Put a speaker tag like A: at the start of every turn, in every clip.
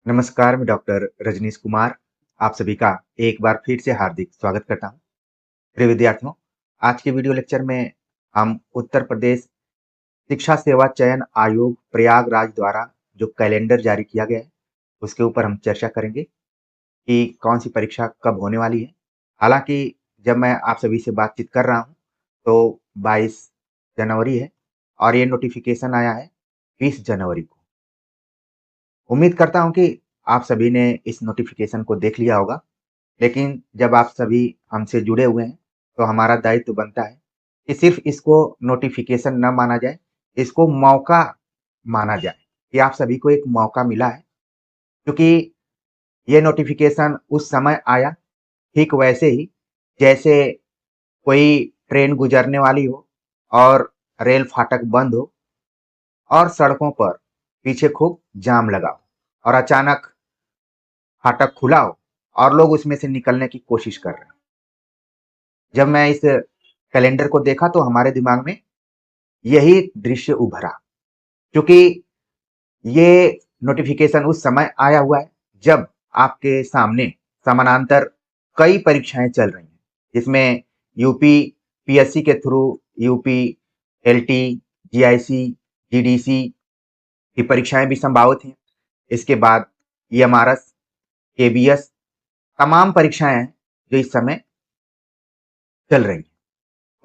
A: नमस्कार, मैं डॉक्टर रजनीश कुमार आप सभी का एक बार फिर से हार्दिक स्वागत करता हूँ। प्रिय विद्यार्थियों, आज के वीडियो लेक्चर में हम उत्तर प्रदेश शिक्षा सेवा चयन आयोग प्रयागराज द्वारा जो कैलेंडर जारी किया गया है, उसके ऊपर हम चर्चा करेंगे कि कौन सी परीक्षा कब होने वाली है। हालांकि जब मैं आप सभी से बातचीत कर रहा हूँ, तो 22 जनवरी है और ये नोटिफिकेशन आया है 20 जनवरी को। उम्मीद करता हूँ कि आप सभी ने इस नोटिफिकेशन को देख लिया होगा। लेकिन जब आप सभी हमसे जुड़े हुए हैं, तो हमारा दायित्व बनता है कि सिर्फ इसको नोटिफिकेशन न माना जाए, इसको मौका माना जाए कि आप सभी को एक मौका मिला है। क्योंकि ये नोटिफिकेशन उस समय आया, ठीक वैसे ही जैसे कोई ट्रेन गुजरने वाली हो और रेल फाटक बंद हो और सड़कों पर पीछे खूब जाम लगा हो और अचानक फाटक खुला हो और लोग उसमें से निकलने की कोशिश कर रहे हैं। जब मैं इस कैलेंडर को देखा तो हमारे दिमाग में यही दृश्य उभरा, क्योंकि ये नोटिफिकेशन उस समय आया हुआ है जब आपके सामने समानांतर कई परीक्षाएं चल रही हैं, जिसमें यूपी पीएससी के through UP LT GIC GDC की परीक्षाएं भी संभावित हैं। इसके बाद ईएमआरएस केबीएस तमाम परीक्षाएं हैं जो इस समय चल रही हैं।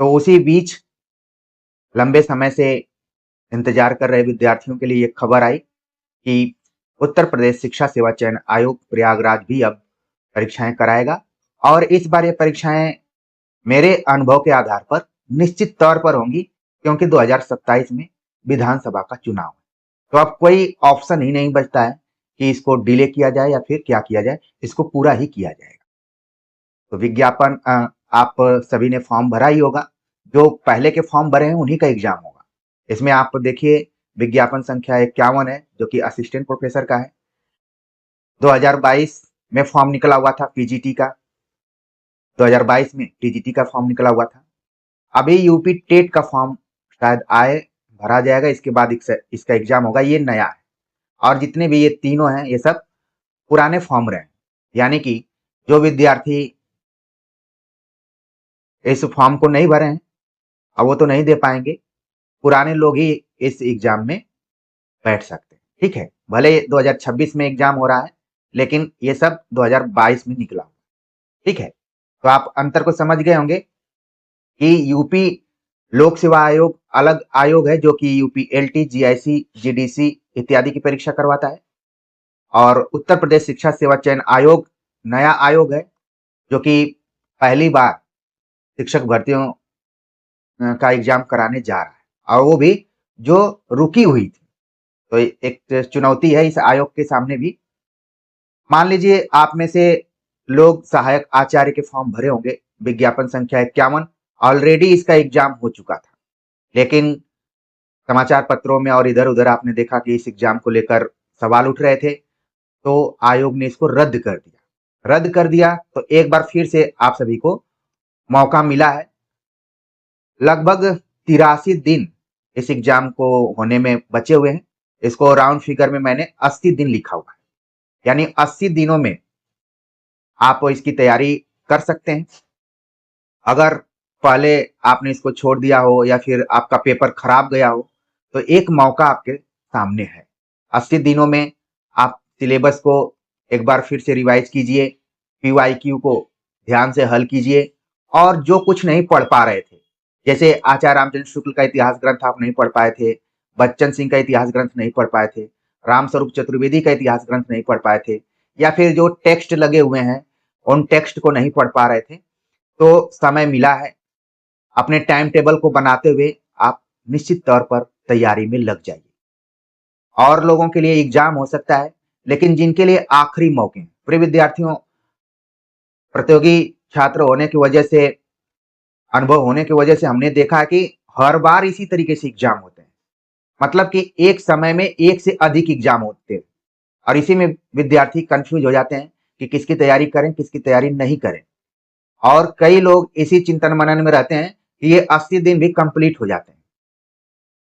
A: तो उसी बीच लंबे समय से इंतजार कर रहे विद्यार्थियों के लिए ये खबर आई कि उत्तर प्रदेश शिक्षा सेवा चयन आयोग प्रयागराज भी अब परीक्षाएं कराएगा और इस बार ये परीक्षाएं मेरे अनुभव के आधार पर निश्चित तौर पर होंगी, क्योंकि 2027 में विधानसभा का चुनाव है। तो अब कोई ऑप्शन ही नहीं बचता है कि इसको डिले किया जाए या फिर क्या किया जाए, इसको पूरा ही किया जाएगा। तो विज्ञापन आप सभी ने फॉर्म भरा ही होगा। जो पहले के फॉर्म भरे हैं उन्हीं का एग्जाम होगा। इसमें आप देखिए विज्ञापन संख्या 51 है, जो कि असिस्टेंट प्रोफेसर का है। 2022 में फॉर्म निकला हुआ था पीजीटी का। 2022 में टीजीटी का फॉर्म निकला हुआ था। अभी यूपी टेट का फॉर्म शायद आए, भरा जाएगा, इसके बाद इसका एग्जाम होगा। ये नया है और जितने भी ये तीनों हैं ये सब पुराने फॉर्म रहे, यानी कि जो विद्यार्थी इस फॉर्म को नहीं भरे हैं अब वो तो नहीं दे पाएंगे, पुराने लोग ही इस एग्जाम में बैठ सकते हैं। ठीक है, भले 2026 में एग्जाम हो रहा है, लेकिन ये सब 2022 में निकला। ठीक है, तो आप अंतर को समझ गए होंगे कि यूपी लोक सेवा आयोग अलग आयोग है, जो कि यूपी एलटी जीआईसी जीडीसी इत्यादि की परीक्षा करवाता है, और उत्तर प्रदेश शिक्षा सेवा चयन आयोग नया आयोग है, जो कि पहली बार शिक्षक भर्तियों का एग्जाम कराने जा रहा है, और वो भी जो रुकी हुई थी। तो एक चुनौती है इस आयोग के सामने भी। मान लीजिए आप में से लोग सहायक आचार्य के फॉर्म भरे होंगे, विज्ञापन संख्या 51। ऑलरेडी इसका एग्जाम हो चुका था, लेकिन समाचार पत्रों में और इधर उधर आपने देखा कि इस एग्जाम को लेकर सवाल उठ रहे थे, तो आयोग ने इसको रद्द कर दिया। रद्द कर दिया तो एक बार फिर से आप सभी को मौका मिला है। लगभग 83 दिन इस एग्जाम को होने में बचे हुए हैं। इसको राउंड फिगर में मैंने 80 दिन लिखा हुआ है, यानी 80 दिनों में आप इसकी तैयारी कर सकते हैं। अगर पहले आपने इसको छोड़ दिया हो या फिर आपका पेपर खराब गया हो, तो एक मौका आपके सामने है। 80 दिनों में आप सिलेबस को एक बार फिर से रिवाइज कीजिए, पीवाईक्यू को ध्यान से हल कीजिए, और जो कुछ नहीं पढ़ पा रहे थे, जैसे आचार्य रामचंद्र शुक्ल का इतिहास ग्रंथ आप नहीं पढ़ पाए थे, बच्चन सिंह का इतिहास ग्रंथ नहीं पढ़ पाए थे, रामस्वरूप चतुर्वेदी का इतिहास ग्रंथ नहीं पढ़ पाए थे, या फिर जो टेक्स्ट लगे हुए हैं उन टेक्स्ट को नहीं पढ़ पा रहे थे, तो समय मिला है। अपने टाइम टेबल को बनाते हुए आप निश्चित तौर पर तैयारी में लग जाइए। और लोगों के लिए एग्जाम हो सकता है, लेकिन जिनके लिए आखिरी मौके हैं, प्रिय विद्यार्थियों, प्रतियोगी छात्र होने की वजह से, अनुभव होने की वजह से हमने देखा है कि हर बार इसी तरीके से एग्जाम होते हैं। मतलब कि एक समय में एक से अधिक एग्जाम होते हैं, और इसी में विद्यार्थी कंफ्यूज हो जाते हैं कि किसकी तैयारी करें, किसकी तैयारी नहीं करें। और कई लोग इसी चिंतन मनन में रहते हैं कि ये 80 दिन भी कंप्लीट हो जाते हैं,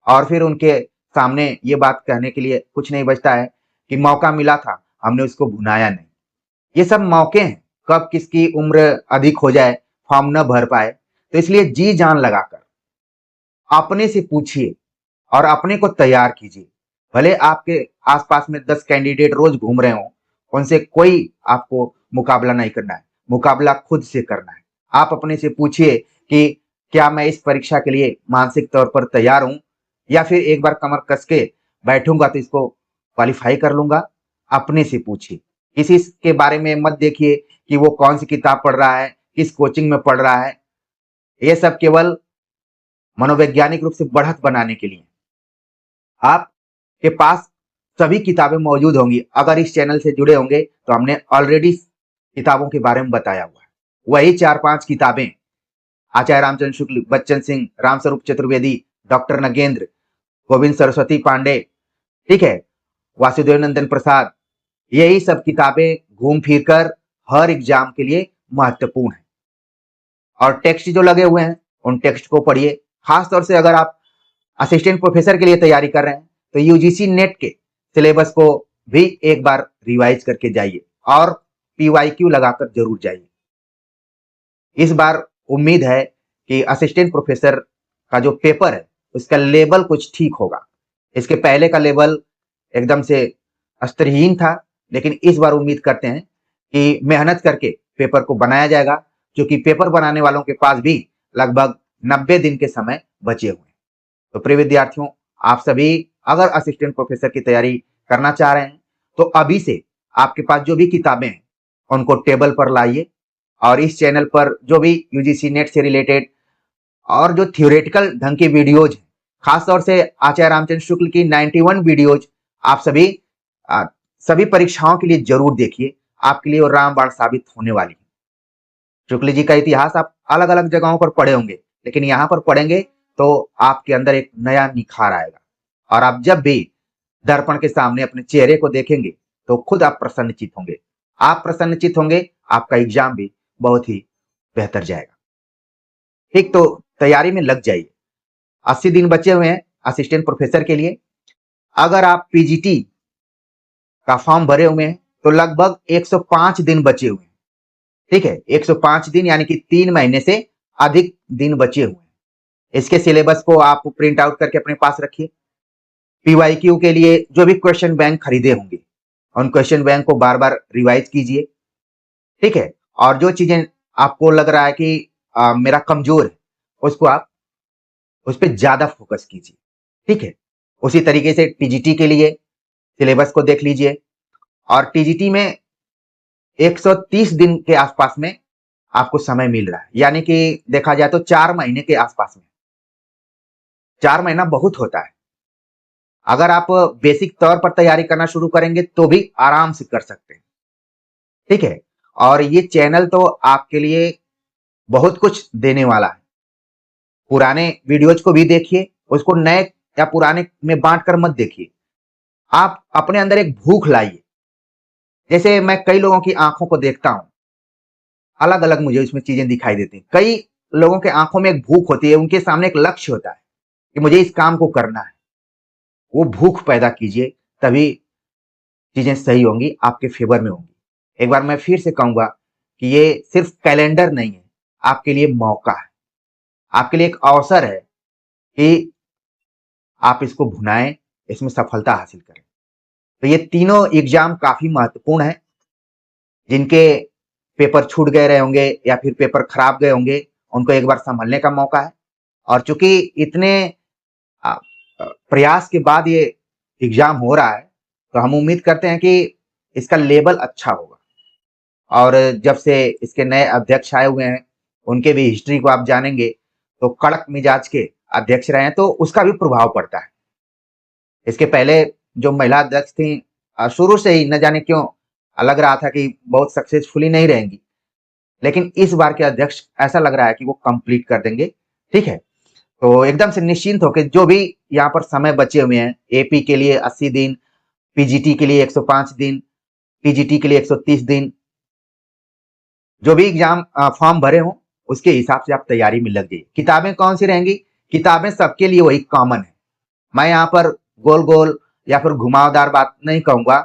A: और फिर उनके सामने ये बात कहने के लिए कुछ नहीं बचता है कि मौका मिला था, हमने उसको भुनाया नहीं। ये सब मौके हैं, कब किसकी उम्र अधिक हो जाए, फॉर्म न भर पाए, तो इसलिए जी जान लगाकर अपने से पूछिए और अपने को तैयार कीजिए। भले आपके आसपास में 10 कैंडिडेट रोज घूम रहे हो, उनसे कोई आपको मुकाबला नहीं करना है, मुकाबला खुद से करना है। आप अपने से पूछिए कि क्या मैं इस परीक्षा के लिए मानसिक तौर पर तैयार हूं, या फिर एक बार कमर कस के बैठूंगा तो इसको क्वालिफाई कर लूंगा। अपने से पूछिए, किसी के बारे में मत देखिए कि वो कौन सी किताब पढ़ रहा है, किस कोचिंग में पढ़ रहा है। ये सब केवल मनोवैज्ञानिक रूप से बढ़त बनाने के लिए। आपके पास सभी किताबें मौजूद होंगी। अगर इस चैनल से जुड़े होंगे तो हमने ऑलरेडी किताबों के बारे में बताया हुआ है। वही 4-5 किताबें आचार्य रामचंद्र शुक्ल, बच्चन सिंह, रामस्वरूप चतुर्वेदी, डॉक्टर नगेंद्र, गोविंद सरस्वती पांडे, ठीक है, वासुदेव नंदन प्रसाद, यही सब किताबें घूम फिर कर हर एग्जाम के लिए महत्वपूर्ण है। और टेक्स्ट जो लगे हुए हैं उन टेक्स्ट को पढ़िए। खासतौर से अगर आप असिस्टेंट प्रोफेसर के लिए तैयारी कर रहे हैं तो यूजीसी नेट के सिलेबस को भी एक बार रिवाइज करके जाइए और पीवाईक्यू लगाकर जरूर जाइए। इस बार उम्मीद है कि असिस्टेंट प्रोफेसर का जो पेपर है उसका लेवल कुछ ठीक होगा। इसके पहले का लेवल एकदम से स्तरहीन था, लेकिन इस बार उम्मीद करते हैं कि मेहनत करके पेपर को बनाया जाएगा, क्योंकि पेपर बनाने वालों के पास भी लगभग 90 दिन के समय बचे हुए हैं। तो प्रिय विद्यार्थियों, आप सभी अगर असिस्टेंट प्रोफेसर की तैयारी करना चाह रहे हैं तो अभी से आपके पास जो भी किताबें हैं उनको टेबल पर लाइए और इस चैनल पर जो भी यूजीसी नेट से रिलेटेड और जो थ्योरेटिकल ढंग की वीडियोज, खासतौर से आचार्य रामचंद्र शुक्ल की 91 वीडियोज आप सभी परीक्षाओं के लिए जरूर देखिए। आपके लिए वो रामबाण साबित होने वाली है। शुक्ल जी का इतिहास आप अलग अलग जगहों पर पढ़े होंगे, लेकिन यहाँ पर पढ़ेंगे तो आपके अंदर एक नया निखार आएगा और आप जब भी दर्पण के सामने अपने चेहरे को देखेंगे तो खुद आप प्रसन्नचित होंगे। आप प्रसन्नचित होंगे, आपका एग्जाम भी बहुत ही बेहतर जाएगा। ठीक, तो तैयारी में लग जाइए। 80 दिन बचे हुए हैं असिस्टेंट प्रोफेसर के लिए। अगर आप पीजीटी का फॉर्म भरे हुए हैं तो लगभग 105 दिन बचे हुए हैं। ठीक है, 105 दिन यानी कि 3 महीने से अधिक दिन बचे हुए हैं। इसके सिलेबस को आप प्रिंट आउट करके अपने पास रखिए। पीवाईक्यू के लिए जो भी क्वेश्चन बैंक खरीदे होंगे उन क्वेश्चन बैंक को बार बार रिवाइज कीजिए। ठीक है, और जो चीजें आपको लग रहा है कि मेरा कमजोर है, उसको आप उस पर ज्यादा फोकस कीजिए। ठीक है, उसी तरीके से टीजीटी के लिए सिलेबस को देख लीजिए और टीजीटी में 130 दिन के आसपास में आपको समय मिल रहा है, यानी कि देखा जाए तो 4 महीने के आसपास में। 4 महीना बहुत होता है। अगर आप बेसिक तौर पर तैयारी करना शुरू करेंगे तो भी आराम से कर सकते हैं। ठीक है, और ये चैनल तो आपके लिए बहुत कुछ देने वाला है। पुराने वीडियोज को भी देखिए, उसको नए या पुराने में बांट कर मत देखिए। आप अपने अंदर एक भूख लाइए। जैसे मैं कई लोगों की आंखों को देखता हूं, अलग अलग मुझे उसमें चीजें दिखाई देती हैं। कई लोगों के आंखों में एक भूख होती है, उनके सामने एक लक्ष्य होता है कि मुझे इस काम को करना है। वो भूख पैदा कीजिए, तभी चीजें सही होंगी, आपके फेवर में होंगी। एक बार मैं फिर से कहूंगा कि ये सिर्फ कैलेंडर नहीं है, आपके लिए मौका है, आपके लिए एक अवसर है कि आप इसको भुनाएं, इसमें सफलता हासिल करें। तो ये तीनों एग्जाम काफी महत्वपूर्ण है। जिनके पेपर छूट गए रहे होंगे या फिर पेपर खराब गए होंगे, उनको एक बार संभलने का मौका है। और चूंकि इतने प्रयास के बाद ये एग्जाम हो रहा है, तो हम उम्मीद करते हैं कि इसका लेवल अच्छा होगा। और जब से इसके नए अध्यक्ष आए हुए हैं, उनके भी हिस्ट्री को आप जानेंगे, तो कड़क मिजाज के अध्यक्ष रहे हैं, तो उसका भी प्रभाव पड़ता है। इसके पहले जो महिला अध्यक्ष थी, शुरू से ही न जाने क्यों लग रहा था कि बहुत सक्सेसफुली नहीं रहेंगी, लेकिन इस बार के अध्यक्ष ऐसा लग रहा है कि वो कंप्लीट कर देंगे। ठीक है, तो एकदम से निश्चिंत होकर जो भी यहाँ पर समय बचे हुए हैं, एपी के लिए 80 दिन, पीजीटी के लिए 105 दिन, पीजीटी के लिए 130 दिन, जो भी एग्जाम फॉर्म भरे हों उसके हिसाब से आप तैयारी में लग जाइए। किताबें कौन सी रहेंगी? किताबें सबके लिए वही कॉमन है। मैं यहाँ पर गोल गोल या फिर घुमावदार बात नहीं कहूंगा।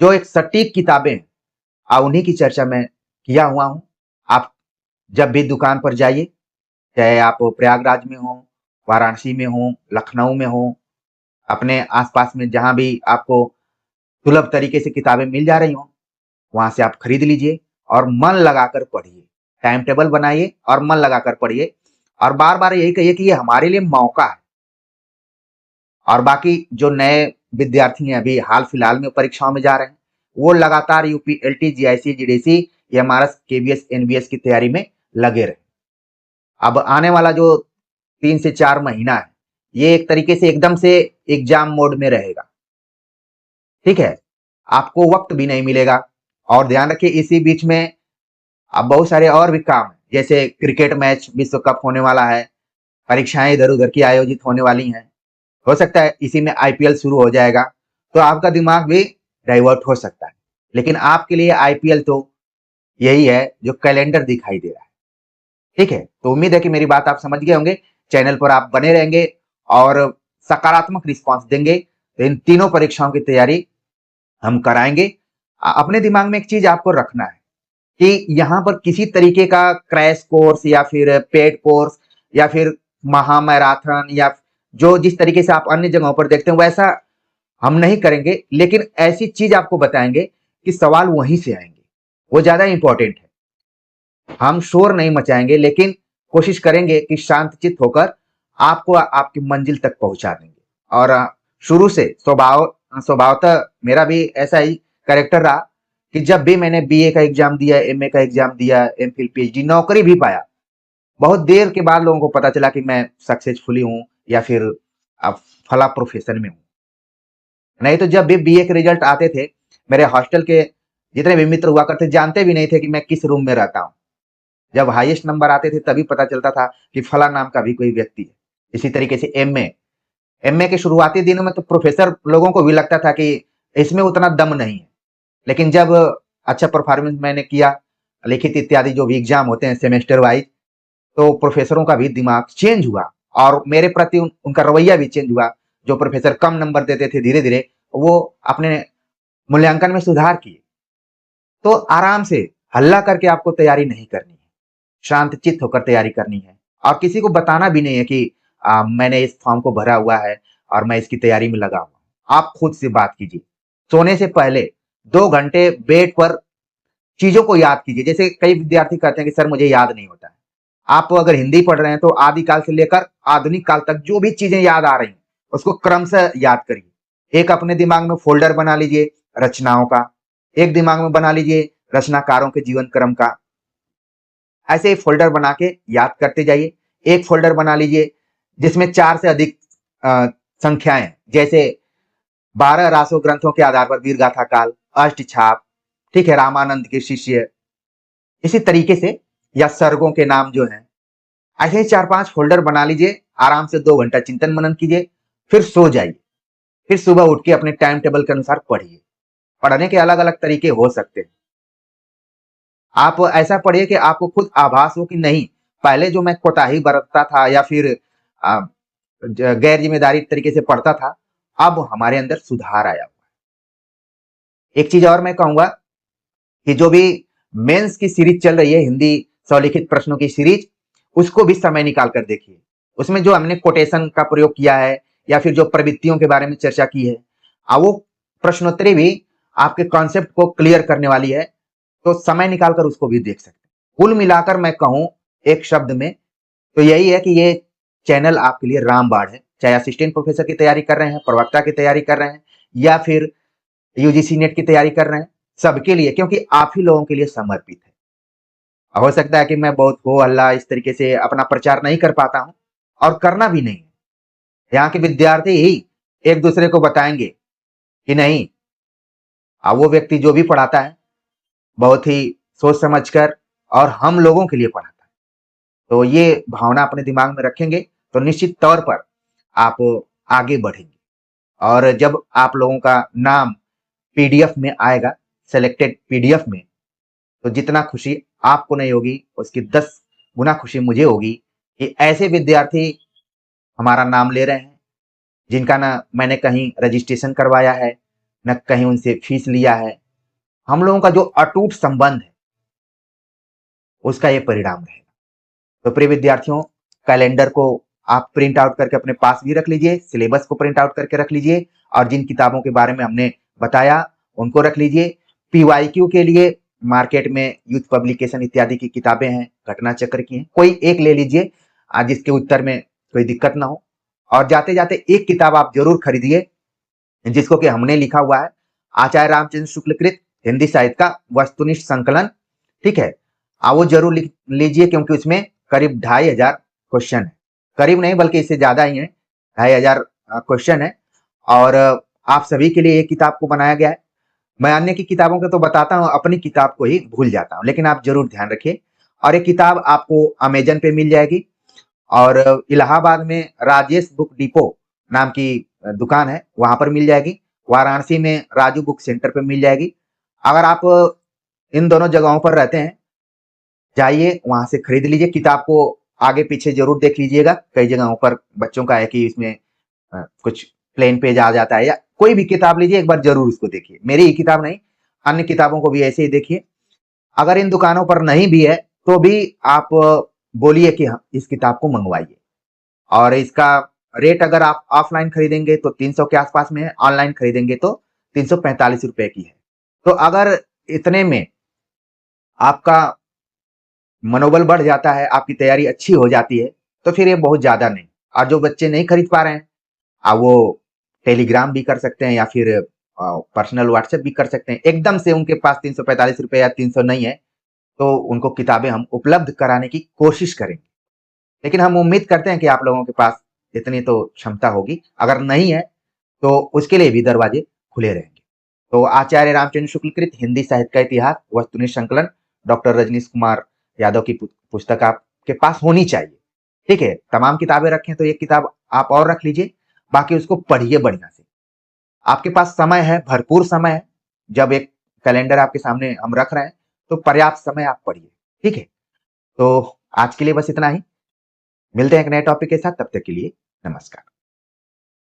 A: जो एक सटीक किताबें हैं, उन्हीं की चर्चा मैं किया हुआ हूँ। आप जब भी दुकान पर जाइए, चाहे आप प्रयागराज में हो, वाराणसी में हो, लखनऊ में हो, अपने आस-पास में जहाँ भी आपको सुलभ तरीके से किताबें मिल जा रही हों, वहाँ से आप खरीद लीजिए और मन लगाकर पढ़िए। टाइम टेबल बनाइए और मन लगाकर पढ़िए और बार-बार यही कहिए कि ये हमारे लिए मौका है। और बाकी जो नए विद्यार्थी हैं, अभी हाल-फिलहाल में परीक्षाओं में जा रहे हैं, वो लगातार UPLT, GIC, GDC, MRS, KVS, NBS की तैयारी में लगे रहें। अब आने वाला जो 3 से 4 महीना है, ये एक तरीके से एकदम से एग्ज़ाम मोड में रहेगा, ठीक है? आपको वक़्त भी नहीं मिलेगा और ध्यान रखिए इसी बीच में अब बहुत सारे और भी काम हैं, जैसे क्रिकेट मैच विश्व कप होने वाला है, परीक्षाएँ इधर-उधर की आयोजित होने वाली हैं। हो सकता है इसी में आईपीएल शुरू हो जाएगा, तो आपका दिमाग भी डाइवर्ट हो सकता है। लेकिन आपके लिए आईपीएल तो यही है जो कैलेंडर दिखाई दे रहा है, ठीक है? तो उम्मीद है कि मेरी बात आप समझ गए होंगे। चैनल पर आप बने रहेंगे और सकारात्मक रिस्पॉन्स देंगे, तो इन तीनों परीक्षाओं की तैयारी हम कराएँगे। अपने दिमाग में एक चीज़ आपको रखना है कि यहाँ पर किसी तरीके का क्रैश कोर्स या फिर पेड कोर्स या फिर महामैराथन या जो जिस तरीके से आप अन्य जगहों पर देखते हैं वैसा हम नहीं करेंगे, लेकिन ऐसी चीज आपको बताएंगे कि सवाल वहीं से आएंगे, वो ज्यादा इंपॉर्टेंट है। हम शोर नहीं मचाएंगे, लेकिन कोशिश करेंगे कि शांतचित्त होकर आपको आपकी मंजिल तक पहुंचा देंगे। और शुरू से स्वभावतः मेरा भी ऐसा ही कैरेक्टर रहा कि जब भी मैंने बीए का एग्जाम दिया, एमए का एग्जाम दिया, एमफिल, पीएचडी, नौकरी भी पाया, बहुत देर के बाद लोगों को पता चला कि मैं सक्सेसफुली हूँ या फिर अब फला प्रोफेशन में हूँ। नहीं तो जब भी बीए के रिजल्ट आते थे, मेरे हॉस्टल के जितने भी मित्र हुआ करते जानते भी नहीं थे कि मैं किस रूम में रहता हूँ। जब हाईएस्ट नंबर आते थे तभी पता चलता था कि फला नाम का भी कोई व्यक्ति है। इसी तरीके से एमए एमए के शुरुआती दिनों में तो प्रोफेसर लोगों को भी लगता था कि इसमें उतना दम नहीं है। लेकिन जब अच्छा परफॉर्मेंस मैंने किया, लिखित इत्यादि जो भी एग्जाम होते हैं सेमेस्टर वाइज, तो प्रोफेसरों का भी दिमाग चेंज हुआ और मेरे प्रति उनका रवैया भी चेंज हुआ। जो प्रोफेसर कम नंबर देते थे, धीरे धीरे वो अपने मूल्यांकन में सुधार किए। तो आराम से हल्ला करके आपको तैयारी नहीं करनी है, शांत चित्त होकर तैयारी करनी है और किसी को बताना भी नहीं है कि मैंने इस फॉर्म को भरा हुआ है और मैं इसकी तैयारी में लगा हुआ। आप खुद से बात कीजिए। सोने से पहले 2 घंटे बेड पर चीजों को याद कीजिए। जैसे कई विद्यार्थी कहते हैं कि सर मुझे याद नहीं होता है। आप अगर हिंदी पढ़ रहे हैं तो आदिकाल से लेकर आधुनिक काल तक जो भी चीजें याद आ रही हैं, उसको क्रमशः याद करिए। एक अपने दिमाग में फोल्डर बना लीजिए रचनाओं का, एक दिमाग में बना लीजिए रचनाकारों के जीवन क्रम का। ऐसे ही फोल्डर बना के याद करते जाइए। एक फोल्डर बना लीजिए जिसमें 4 से अधिक संख्याएं, जैसे 12 रासो ग्रंथों के आधार पर वीर गाथा काल, अष्टछाप, ठीक है, रामानंद के शिष्य, इसी तरीके से, या सर्गों के नाम जो हैं। ऐसे ही 4-5 फ़ोल्डर बना लीजिए, आराम से 2 घंटा चिंतन मनन कीजिए, फिर सो जाइए। फिर सुबह उठ के अपने टाइम टेबल के अनुसार पढ़िए। पढ़ने के अलग-अलग तरीके हो सकते हैं। आप ऐसा पढ़िए कि आपको खुद आभास हो कि नहीं, पहले जो मैं कोताही बरतता था या फिर अ, गैर जिम्मेदारी तरीके से पढ़ता था, अब हमारे अंदर सुधार आया हुआ है। एक चीज़ और मैं कहूँगा कि जो भी मेंस की सीरीज चल रही है, हिंदी स्वलिखित प्रश्नों की सीरीज, उसको भी समय निकाल कर देखिए। उसमें जो हमने कोटेशन का प्रयोग किया है या फिर जो प्रवृत्तियों के बारे में चर्चा की है, वो प्रश्नोत्तरी भी आपके कॉन्सेप्ट को क्लियर करने वाली है, तो समय निकाल कर उसको भी देख सकते हैं। कुल मिलाकर मैं कहूँ एक शब्द में, तो यही है कि ये चैनल आपके लिए रामबाण है। चाहे असिस्टेंट प्रोफेसर की तैयारी कर रहे हैं, प्रवक्ता की तैयारी कर रहे हैं या फिर यूजीसी नेट की तैयारी कर रहे हैं, सबके लिए, क्योंकि आप ही लोगों के लिए समर्पित है। हो सकता है कि मैं बहुत हो हल्ला इस तरीके से अपना प्रचार नहीं कर पाता हूँ और करना भी नहीं है। यहाँ के विद्यार्थी ही एक दूसरे को बताएंगे कि नहीं, वो व्यक्ति जो भी पढ़ाता है बहुत ही सोच समझकर और हम लोगों के लिए पढ़ाता है। तो ये भावना अपने दिमाग में रखेंगे तो निश्चित तौर पर आप आगे बढ़ेंगे। और जब आप लोगों का नाम पीडीएफ में आएगा, सेलेक्टेड पीडीएफ में, तो जितना खुशी आपको नहीं होगी उसकी 10 गुना खुशी मुझे होगी कि ऐसे विद्यार्थी हमारा नाम ले रहे हैं जिनका ना मैंने कहीं रजिस्ट्रेशन करवाया है, न कहीं उनसे फीस लिया है। हम लोगों का जो अटूट संबंध है उसका ये परिणाम रहेगा। तो प्रिय विद्यार्थियों, कैलेंडर को आप प्रिंट आउट करके अपने पास भी रख लीजिए, सिलेबस को प्रिंट आउट करके रख लीजिए और जिन किताबों के बारे में हमने बताया उनको रख लीजिए। पीवाईक्यू के लिए मार्केट में यूथ पब्लिकेशन इत्यादि की किताबें हैं, घटना चक्र की हैं, कोई एक ले लीजिए जिसके उत्तर में कोई दिक्कत ना हो। और जाते जाते एक किताब आप जरूर खरीदिए जिसको कि हमने लिखा हुआ है, आचार्य रामचंद्र शुक्ल कृत हिंदी साहित्य का वस्तुनिष्ठ संकलन। ठीक है, वो जरूर लिख लीजिए क्योंकि उसमें करीब 2500 क्वेश्चन है, करीब नहीं बल्कि इससे ज्यादा ही है, 2500 क्वेश्चन है। और आप सभी के लिए एक किताब को बनाया गया है। मैं अन्य की किताबों को तो बताता हूँ, अपनी किताब को ही भूल जाता हूँ, लेकिन आप जरूर ध्यान रखिए। और एक किताब आपको अमेजन पे मिल जाएगी और इलाहाबाद में राजेश बुक डिपो नाम की दुकान है, वहां पर मिल जाएगी। वाराणसी में राजू बुक सेंटर पे मिल जाएगी। अगर आप इन दोनों जगहों पर रहते हैं, जाइए वहां से खरीद लीजिए। किताब को आगे पीछे जरूर देख लीजिएगा, कई जगहों पर बच्चों का है कि इसमें कुछ प्लेन पेज आ जाता है, या कोई भी किताब लीजिए एक बार जरूर उसको देखिए। मेरी ही किताब नहीं, अन्य किताबों को भी ऐसे ही देखिए। अगर इन दुकानों पर नहीं भी है तो भी आप बोलिए कि हाँ इस किताब को मंगवाइए। और इसका रेट अगर आप ऑफलाइन खरीदेंगे तो 300 के आसपास में है, ऑनलाइन खरीदेंगे तो 345 रुपए की है। तो अगर इतने में आपका मनोबल बढ़ जाता है, आपकी तैयारी अच्छी हो जाती है, तो फिर ये बहुत ज्यादा नहीं। और जो बच्चे नहीं खरीद पा रहे हैं, वो टेलीग्राम भी कर सकते हैं या फिर पर्सनल व्हाट्सएप भी कर सकते हैं। एकदम से उनके पास 345 रुपए या 300 नहीं है तो उनको किताबें हम उपलब्ध कराने की कोशिश करेंगे। लेकिन हम उम्मीद करते हैं कि आप लोगों के पास इतनी तो क्षमता होगी। अगर नहीं है तो उसके लिए भी दरवाजे खुले रहेंगे। तो आचार्य रामचंद्र शुक्ल कृत हिंदी साहित्य का इतिहास वस्तुनिष्ठ संकलन डॉक्टर रजनीश कुमार यादव की पुस्तक आपके पास होनी चाहिए। ठीक है, तमाम किताबें रखें तो एक किताब आप और रख लीजिए, बाकी उसको पढ़िए बढ़िया से। आपके पास समय है, भरपूर समय है। जब एक कैलेंडर आपके सामने हम रख रहे हैं तो पर्याप्त समय आप पढ़िए। ठीक है, तो आज के लिए बस इतना ही। मिलते हैं एक नए टॉपिक के साथ, तब तक के लिए नमस्कार।